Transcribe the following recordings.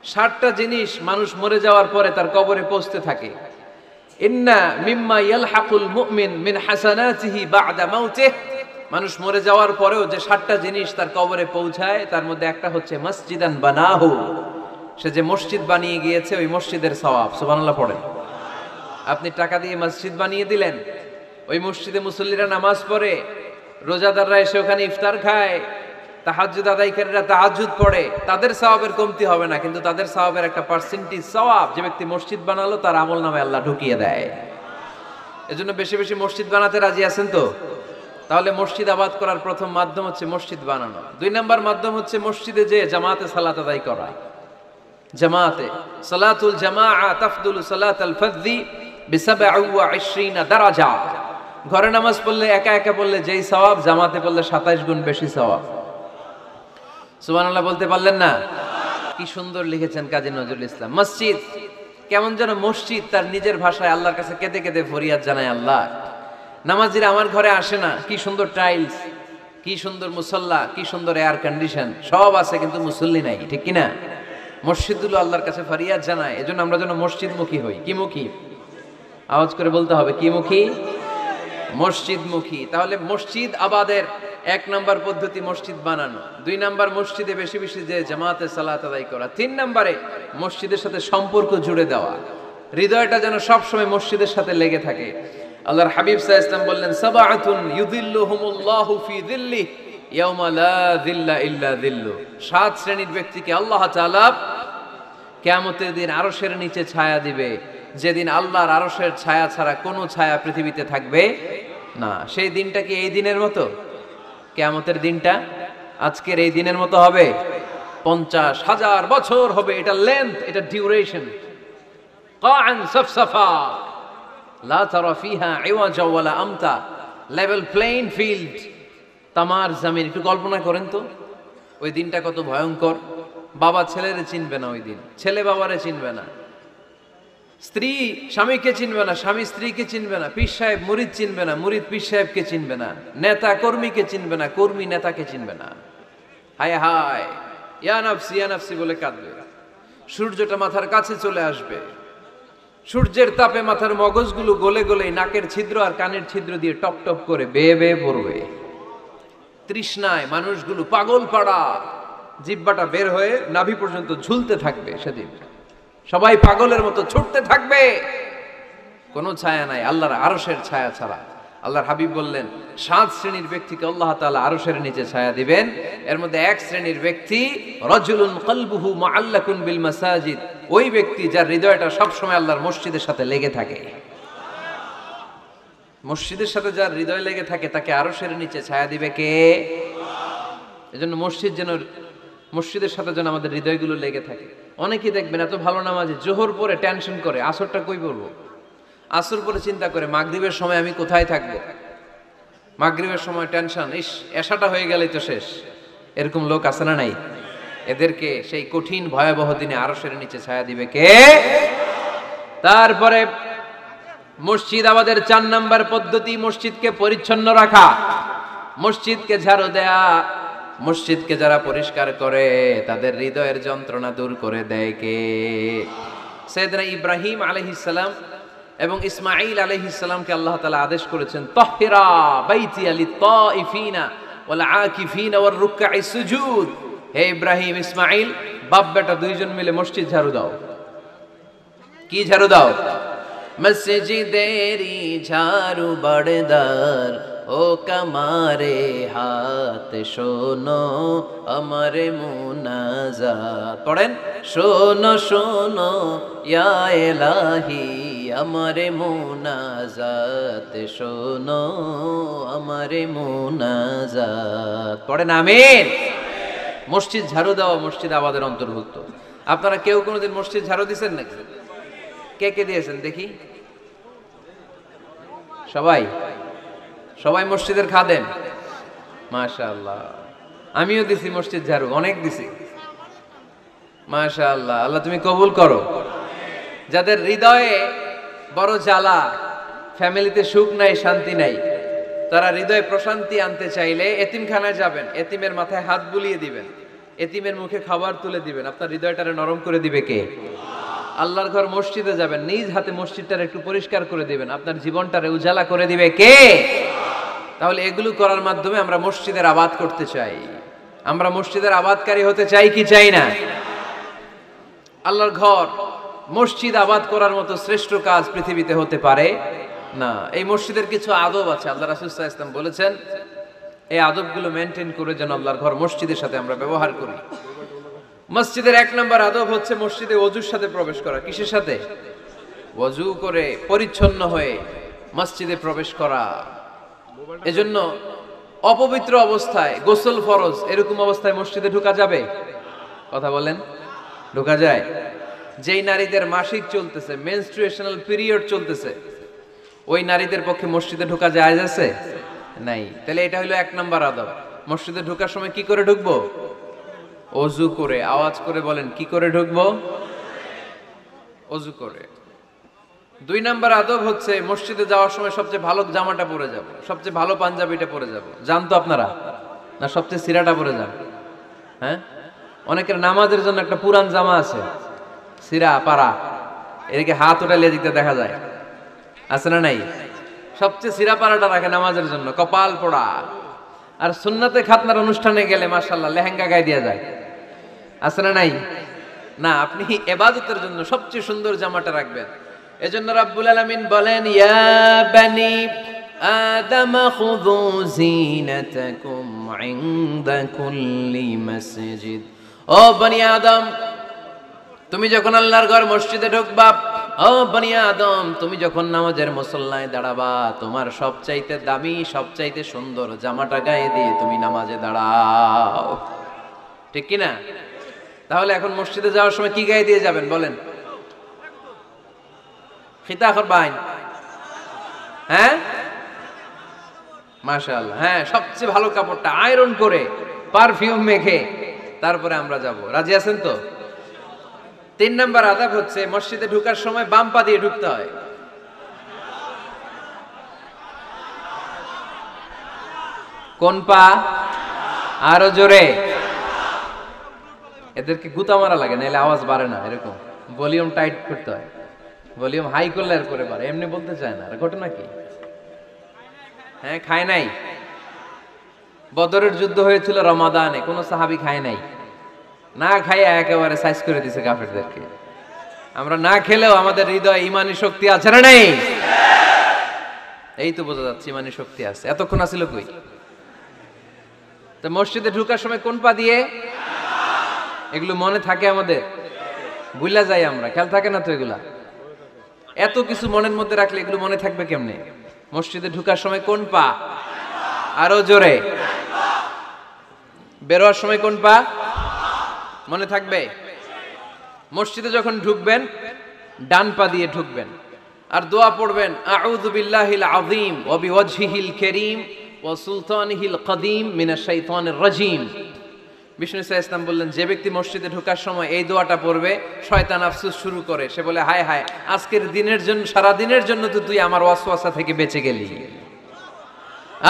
60টা জিনিস মানুষ মরে যাওয়ার পরে তার কবরে পৌঁছতে থাকে। ইন্না মিম্মা ইয়ালহাকুল মুমিন মিন হাসানাতিহি বা'দা মাউতিহি, মানুষ মরে যাওয়ার পরেও যে 60টা জিনিস তার কবরে পৌঁছায় তার মধ্যে একটা হচ্ছে মসজিদান বানাহু, সে যে মসজিদ বানিয়ে গিয়েছে ওই মসজিদের সওয়াব। সুবহানাল্লাহ পড়েন। আপনি টাকা দিয়ে মসজিদ বানিয়ে দিলেন, ওই মসজিদে মুসল্লিরা নামাজ পড়ে, রোজাদাররা এসে ওখানে ইফতার খায়, তাহাজ্জুদ আদায়কারীরা তাহাজ্জুদ পড়ে, তাদের সওয়াবের কমতি হবে না, কিন্তু তাদের সওয়াবের একটা পার্সেন্টেজ সওয়াব যে ব্যক্তি মসজিদ বানালো তার আমলনামে আল্লাহ ঢুকিয়ে দেয়। এজন্য বেশি বেশি মসজিদ বানাতে রাজি আছেন তো? তাহলে মসজিদ আবাদ করার প্রথম মাধ্যম হচ্ছে মসজিদ বানানো। 2 নম্বর মাধ্যম হচ্ছে মসজিদে যে জামাতে সালাত আদায় করা। জামাতে সালাতুল জামাআ তাফদুলু সালাতাল ফাযযি বি27 দারাজা। ঘরে নামাজ পড়লে একা একা পড়লে যেই সওয়াব, জামাতে পড়লে 27 গুণ বেশি সওয়াব। সুবহানাল্লাহ বলতে পারলেন না? কি সুন্দর লিখেছেন কাজী নজরুল ইসলাম। মসজিদ কেমন যেন মসজিদ তার নিজের ভাষায় আল্লাহর কাছে কেঁদে কেঁদে ফরিয়াদ জানায়, আল্লাহ নামাজিরা আমার ঘরে আসে না, কি সুন্দর টাইলস, কি সুন্দর মুসল্লা, কি সুন্দর এয়ার কন্ডিশন, সব আছে কিন্তু মুসল্লি নাই, ঠিক কিনা? মসজিদগুলো আল্লাহর কাছে ফরিয়াদ জানায়। এজন্য আমরা যেন মসজিদমুখী হই। কি মুখী? আওয়াজ করে বলতে হবে, কি মুখী? মসজিদমুখী। তাহলে মসজিদ আবাদের 1 নম্বর পদ্ধতি মসজিদ বানানো। 2 নম্বর মসজিদে বেশি বেশি যে জামাতে সালাত আদায় করা। 3 নম্বরে মসজিদের সাথে সম্পর্ক জুড়ে দেওয়া, হৃদয়টা যেন সবসময় মসজিদের সাথে লেগে থাকে। আল্লাহর হাবিব সাল্লাল্লাহু আলাইহি ওয়াসাল্লাম বললেন, সাবআতুন ইউযিল্লুহুমুল্লাহু ফি যিল্লিহি ইয়াওমা লা যিল্লা ইল্লা যিল্লু। 7 শ্রেণীর ব্যক্তিকে আল্লাহ তাআলা কিয়ামতের দিন আরশের নিচে ছায়া দিবে, যেদিন আল্লাহর আরশের ছায়া ছাড়া কোনো ছায়া পৃথিবীতে থাকবে না। সেই দিনটা কি এই দিনের মতো? কিয়ামতের দিনটা আজকের এই দিনের মতো হবে? 50,000 বছর হবে। এটা লেন্থ, এটা ডিউরেশন। কাআন সাফসাফা লা তারা ফিহা ইওয়াজা ওয়ালা আমতা, লেভেল প্লেইং ফিল্ড, তামার জমিন। একটু কল্পনা করেন তো ওই দিনটা কত ভয়ঙ্কর। বাবা ছেলেরে চিনবে না ওই দিন, ছেলে বাবারে চিনবে না, স্ত্রী স্বামীকে চিনবে না, স্বামী স্ত্রীকে চিনবে না, পীর সাহেব মুরিদ চিনবে না, মুরিদ পীর সাহেবকে চিনবে না, নেতা কর্মীকে চিনবে না, কর্মী নেতাকে চিনবে না। হায় হায়, ইয়া নাফসি ইয়া নাফসি বলে কাঁদবে। সূর্যটা মাথার কাছে চলে আসবে, সূর্যের তাপে মাথার মগজগুলো গলে গলে নাকের ছিদ্র আর কানের ছিদ্র দিয়ে টপ টপ করে বেয়ে বেয়ে পড়বে। তৃষ্ণায় মানুষগুলো পাগল পাড়া, জিহ্বাটা বের হয়ে নাভি পর্যন্ত ঝুলতে থাকবে। সেদিন সবাই পাগলের মতো ছুটতে থাকবে, কোনো ছায়া নাই আল্লাহর আরশের ছায়া ছাড়া। আল্লাহর হাবিব বললেন 7 শ্রেণীর ব্যক্তিকে আল্লাহ তাআলা আরশের নিচে ছায়া দিবেন। এর মধ্যে 1 শ্রেণীর ব্যক্তি রাজুলুন কলবুহু মুআল্লাকুন বিল মাসাজিদ, ওই ব্যক্তি যার হৃদয়টা সব সময় আল্লাহর মসজিদের সাথে লেগে থাকে। মসজিদের সাথে যার হৃদয় লেগে থাকে তাকে আরশের নিচে ছায়া দিবে কে? এজন্য মসজিদের সাথে যেন আমাদের হৃদয়গুলো লেগে থাকে। অনেকেই দেখবেন এত ভালো নামাজি, জোহর পরে টেনশন করে আসরটা কই পড়বো, আসর পরে চিন্তা করে মাগরিবের সময় আমি কোথায় থাকবো, মাগরিবের সময় টেনশন, ইস এশাটা হয়ে গেলেই তো শেষ। এরকম লোক আছে না নাই? এদেরকে সেই কঠিন ভয়াবহ দিনে আরশের নিচে ছায়া দিবে কে? তারপরে মসজিদ আমাদের 4 নম্বর পদ্ধতি মসজিদকে পরিচ্ছন্ন রাখা, মসজিদকে ঝাড়ু দেয়া। মসজিদকে যারা পরিষ্কার করে তাদের হৃদয়ের যন্ত্রণা দূর করে দেয় কে? সাইয়েদনা ইব্রাহিম আলাইহিস সালাম এবং ইসমাঈল আলাইহিস সালামকে আল্লাহ তাআলা আদেশ করেছেন, তাহহিরা বাইতিয়া লিত-তাইফিনা ওয়াল আকিফিনা ওয়ার রুকআইস সুজুদ। হে ইব্রাহিম ইসমাঈল, বাপ বেটা দুইজন মিলে মসজিদ ঝাড়ু দাও। কি ঝাড়ু দাও? মসজিদেরি ঝাড়ু বড়দার ও কামারে হাত শোনো আমারে মুনাজাত। পড়েন, শোনো শোনো ইয়া ইলাহি আমারে মুনাজাত, শোনো আমারে মুনাজাত। পড়েন আমিন। মসজিদ ঝাড়ু দেওয়া মসজিদ আবাদের অন্তর্ভুক্ত। আপনারা কেউ কোনোদিন মসজিদ ঝাড়ু দিয়েছেন নাকি? কে কে দিয়েছেন দেখি? সবাই? সবাই মসজিদের খাদেম? মাশাআল্লাহ। আমিও দিছি মসজিদ ঝাড়ু, অনেক দিছি। মাশাআল্লাহ, আল্লাহ তুমি কবুল করো। যাদের হৃদয়ে বড় জ্বালা, ফ্যামিলিতে সুখ নাই, শান্তি নাই, তারা হৃদয়ে প্রশান্তি আনতে চাইলে এতিমখানায় যাবেন, এতিমের মাথায় হাত বুলিয়ে দিবেন, এতিমের মুখে খাবার তুলে দিবেন, আপনার হৃদয়টারে নরম করে দিবে কে? আল্লাহর ঘর মসজিদে যাবেন, নিজ হাতে মসজিদটারে একটু পরিষ্কার করে দিবেন, আপনার জীবনটারে উজালা করে দিবে কে? তাহলে এগুলো করার মাধ্যমে আমরা মসজিদের আবাদ করতে চাই। আমরা মসজিদের আবাদকারী হতে চাই কি চাই না? আল্লাহর ঘর মসজিদ আবাদ করার মতো শ্রেষ্ঠ কাজ পৃথিবীতে হতে পারে না। এই মসজিদের কিছু আদব আছে, আল্লাহ রাসূল সাল্লাল্লাহু আলাইহি ওয়াসাল্লাম বলেছেন এই আদবগুলো মেনটেন করে যেন আল্লাহর ঘর মসজিদের সাথে আমরা ব্যবহার করি। মসজিদের 1 নম্বর আদব হচ্ছে মসজিদে ওযুর সাথে প্রবেশ করা। কিসের সাথে? ওযু করে পরিচ্ছন্ন হয়ে মসজিদে প্রবেশ করা। এজন্য অপবিত্র অবস্থায় গোসল ফরজ, এরকম অবস্থায় মসজিদে ঢোকা যাবে? কথা বলেন, ঢোকা যায়? যেই নারীদের মাসিক চলতেছে, মেনস্ট্রুয়েশনাল পিরিয়ড চলতেছে, ওই নারীদের পক্ষে মসজিদে ঢোকা জায়েজ আছে? নাই। তাহলে এটা হলো 1 নম্বর আদব। মসজিদে ঢোকার সময় কি করে ঢুকবো? ওযু করে। আওয়াজ করে বলেন, কি করে ঢুকবো? ওযু করে। 2 নম্বর আদব হচ্ছে মসজিদে যাওয়ার সময় সবচেয়ে ভালো জামাটা পরে যাব, সবচেয়ে ভালো পাঞ্জাবিটা পরে যাব। জান তো আপনারা? না সবচেয়ে সিরাটা পরে যান? হ্যাঁ, অনেকের নামাজের জন্য একটা পুরান জামা আছে, সিরা পাড়া, এদিকে হাত উঠালে এদিকে দেখা যায়, আছে না নাই? সবচেয়ে সিরা পাড়াটা রাখে নামাজের জন্য, কপাল পোড়া। আর সুন্নাতে খাতনার অনুষ্ঠানে গেলে মাশাআল্লাহ লেহেঙ্গা গায়ে দেয়া যায়, আছে না নাই? না, আপনি ইবাদতের জন্য সবচেয়ে সুন্দর জামাটা রাখবেন। এজন্য রাব্বুল আলামিন বলেন, ইয়া বানি আদম খুযু যিনাতাকুম ইনদা কুল্লি মসজিদ। ও বনি আদম, তুমি যখন আল্লাহর ঘর মসজিদে ঢুকবা, ও বনি আদম, তুমি যখন নামাজের মুসল্লায় দাঁড়াবা, তোমার সবচাইতে দামি, সবচাইতে সুন্দর জামাটা গায়ে দিয়ে তুমি নামাজে দাঁড়াও। ঠিক কি না? তাহলে এখন মসজিদে যাওয়ার সময় কি গায়ে দিয়ে যাবেন বলেন? খিতা করবেন? হ্যাঁ, মাশাআল্লাহ, হ্যাঁ, সবচেয়ে ভালো কাপড়টা আয়রন করে পারফিউম মেখে তারপরে আমরা যাব। রাজি আছেন তো? 3 নম্বর আদব হচ্ছে মসজিদে ঢোকার সময় বাম পা দিয়ে ঢুকতে হয়। কোন পা? আরো জোরে। এদেরকে গুতা মারা লাগে, নাহলে আওয়াজ বাড়ে না। এরকম ভলিউম টাইট করতে হয়, ভলিউম হাই করলে আর করে পারে, এমনি বলতে চায় না। আর ঘটনা কি? হ্যাঁ, খায় নাই। বদরের যুদ্ধ হয়েছিল রমাদানে, কোন সাহাবী খায় নাই, না খাইয়া একেবারে সাইজ করে দিছে কাফেরদেরকে। আমরা না খেলেও আমাদের হৃদয়ে ঈমানি শক্তি আছে না নাই? এই তো বোঝা যাচ্ছে ঈমানি শক্তি আছে। এতক্ষণ আছিল কই? তো মসজিদে ঢোকার সময় কোন পা দিয়ে? এগুলো মনে থাকে আমাদের? ভুলা যাই আমরা, খেয়াল থাকে না তো এগুলা? এত কিছু মনের মধ্যে রাখলে এগুলো মনে থাকবে কেমনে? মসজিদে ঢোকার সময় কোন পা? আরো জোরে। বেরোয়ার সময় কোন পা? মনে থাকবে? মসজিদে যখন ঢুকবেন ডান পা দিয়ে ঢুকবেন, আর দোয়া পড়বেন, আউযু বিল্লাহিল আযীম ওয়া বিওয়াজহিল কারীম ওয়া সুলতানিহিল কদীম মিনাশ শাইতানির রাজীম। বিষ্ণু সাল্লাল্লাহু আলাইহি ওয়াসাল্লাম বললেন, যে ব্যক্তি মসজিদে ঢোকার সময় এই দোয়াটা পড়বে, শয়তান আফসোস শুরু করে, সে বলে, হায় হায়, আজকের দিনের জন্য, সারা দিনের জন্য তো তুই আমার ওয়াসওয়াসা থেকে বেঁচে গেলি,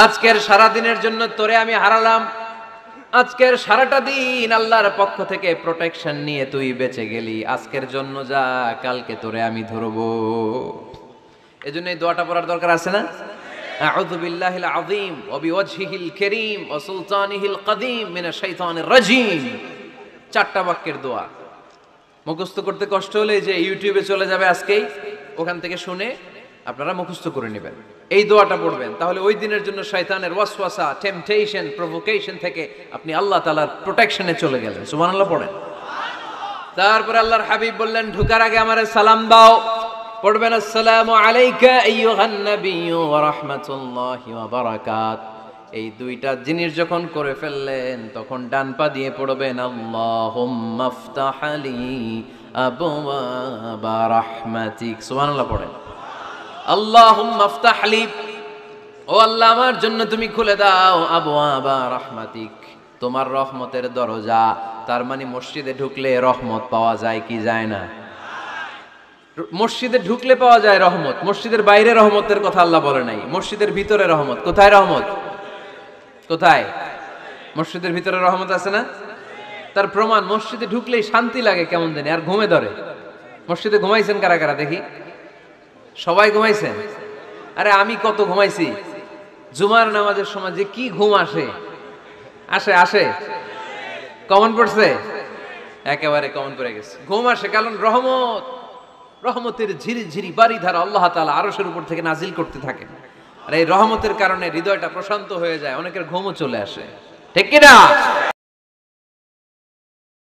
আজকের সারা দিনের জন্য তোরে আমি হারালাম, আজকের সারাটা দিন আল্লাহর পক্ষ থেকে প্রোটেকশন নিয়ে তুই বেঁচে গেলি, আজকের জন্য যা, কালকে তোরে আমি ধরবো। এজন্য এই দোয়াটা পড়ার দরকার আছে না? আউযু বিল্লাহিল আযীম ওয়া বিওয়াজহিল কারীম ওয়া সুলতানিহিল কদীম মিনাশ শাইতানির রাজীম। 4টা বাক্যের দোয়া। মুখস্থ করতে কষ্ট হলে যে ইউটিউবে চলে যাবে আজকেই, ওখান থেকে শুনে আপনারা মুখস্থ করে নেবেন, এই দোয়াটা পড়বেন। তাহলে ওই দিনের জন্য শয়তানের ওয়াসওয়াসা, টেম্পটেশন, প্রভোকেশন থেকে আপনি আল্লাহ তাআলার প্রোটেকশনে চলে গেলেন। সুবহানাল্লাহ পড়েন। তারপরে আল্লাহর হাবিব বললেন, ঢোকার আগে আমারে সালাম দাও। পড়বেন, আসসালামু আলাইকা আইয়ুহান নাবিয়্যু ওয়া রাহমাতুল্লাহি ওয়া বারাকাত। এই 2টা জিনিস যখন করে ফেললেন, তখন ডান পা দিয়ে পড়বেন, আল্লাহুম্মা ইফতাহ লি আবওয়াবা রাহমাতিক। সুবহানাল্লাহ পড়েন। আল্লাহুম্মা ইফতাহ লি, ও আল্লাহ আমার জন্য তুমি খুলে দাও আবওয়াবা রাহমাতিক, তোমার রহমতের দরজা। তার মানে মসজিদে ঢুকলে রহমত পাওয়া যায় কি যায় না? মসজিদে ঢুকলে পাওয়া যায় রহমত, মসজিদের বাইরে রহমতের কথা আল্লাহ বলে নাই। মসজিদের ভিতরে রহমত। কোথায় রহমত? কোথায়? মসজিদের ভিতরে রহমত আছে না? তার প্রমাণ মসজিদে ঢুকলেই শান্তি লাগে কেমন জানি, আর ঘুমে ধরে। মসজিদে ঘুমাইছেন কারা কারা দেখি? সবাই ঘুমাইছেন? আরে আমি কত ঘুমাইছি। জুমার নামাজের সময় যে কি ঘুম আসে, আসে আসে, কমন পড়ছে, একেবারে কমন পড়ে গেছে। ঘুম আসে কারণ রহমতের ঝিরি ঝিরি বাড়ি ধারা আল্লাহ তাআলা আরশের উপর থেকে নাজিল করতে থাকেন, আর এই রহমতের কারণে হৃদয়টা প্রশান্ত হয়ে যায়, অনেকের ঘুমও চলে আসে, ঠিক কিনা?